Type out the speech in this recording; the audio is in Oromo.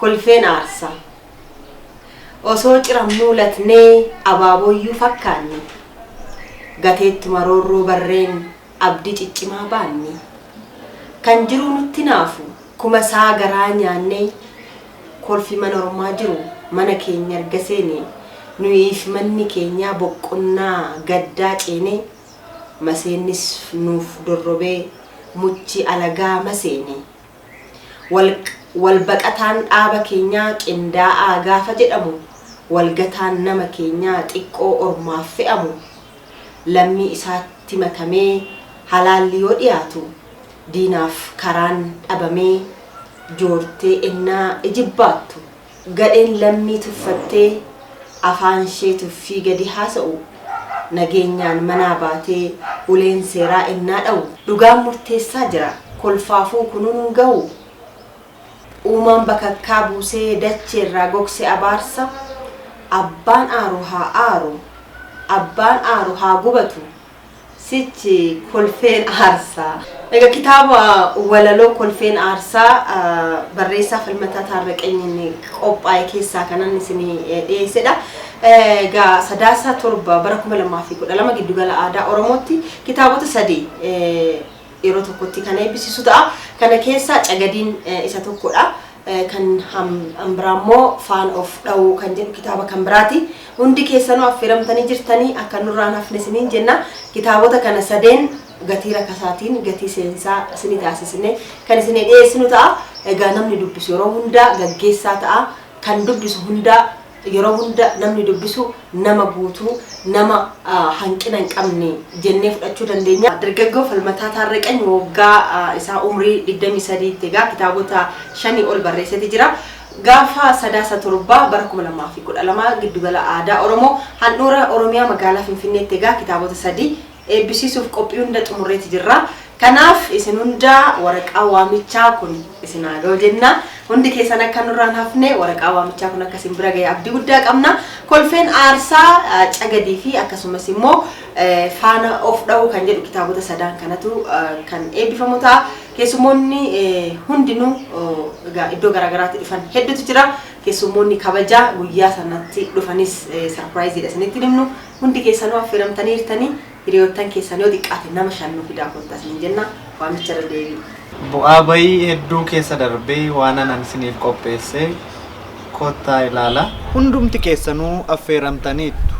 kolfeen aarsaa osoo ciramnuu latnee abaaboyyuu fakkaanni gateetti maroorroo barreen abdii ciccimaa baanni kan jiru nutti naafu kuma saa garaa nyaannee kolfi mana ormaa jiru mana keenya erga seene nuyiif manni keenya boqqonnaa gaddaa ceenee maseennis nuuf dorrobee muchi alagaa maseene wal baqataan dhaaba keenya qindaa'aa gaafa jedhamu walgataan nama keenya xiqqoo ormaaf fe'amu lammii isaatti makamee halaalli yoo dhiyaatu diinaaf karaan dhabamee joortee ennaa ijibbaattu gadheen lammii tuffattee afaan ishee tuffii gadi haasa'u nageenyaan manaa baatee uleen seeraa ennaa dha'u dhugaan murteessaa jira kolfaafuu kunuun ga'u uumaan bakakkaa buusee dacheerraa gogse abaarsa abbaan aaru haa gubatu sichi kolfeen aarsaa ega kitaaba walaloo kolfeen aarsaa barreessaa Falmataa Taarraqeenyiin qophaa'e keessaa kanan isin dhiyeessedha. Gaa Sadaasa 7 bara 2012 giddugala aadaa Oromootti kitaabota 3 yeroo tokkotti kan eebbisiisu ta'a. Kana keessaa Cagadiin isa tokkodha. Kan ambiraammoo Fan of Dhawuu kan jedhu kitaaba kan biraati. Hundi keessanuu affeeramtanii jirtanii akka nurraan hafne isiniin jenna. Kitaabota kana sadeen gatii rakasaatiin gatii seensaa isinii taasisne kan isinii dhiyeessinu ta'a. Egaa namni dubbisu yeroo hundaa gaggeessaa ta'a. Kan dubbisu hundaa yeroo hunda namni dubbisu nama guutuu nama hanqina hin qabne jennee fudhachuu dandeenya. Dargaggoo Falmataa Taarraqeenyi waggaa isaa umrii 23 egaa kitaabota 5 ol barreessee jira. Gaafa Sadaasa 7 bara 2012 giddugala aadaa Oromoo handhuura Oromiyaa magaalaa Finfinneetti egaa kitaabota 3 eebbisiisuuf qophii hunda xumurreeti jirra. Kanaaf isin hunda waraqaa waamichaa kun isin haa ga'u jenna. Hundi keessan akka nurraan hafne waraqaa waamichaa kun akka isin bira ga'e abdii guddaa qabna. Kolfeen aarsaa Cagadii fi akkasumas immoo Faana of Dhawuu kan jedhu kitaabota sadaan kanatu kan eebbifamu ta'a. Keessumoonni hundinuu iddoo garaagaraatti dhufan hedduutu jira. Keessumoonni kabajaa guyyaa sanatti dhufanis sarpiraayiziidha isinitti himnu. Hundi keessanuu affeeramtanii jirtanii hiriyoottan keessan yoo xiqqaate nama 5 fidaa kottas ni jenna waamicha irra deebiin. Bu'aa bayii hedduu keessa darbee waan anan isiniif qopheesse kottaa ilaala. Hundumti keessanuu affeeramtaniitu.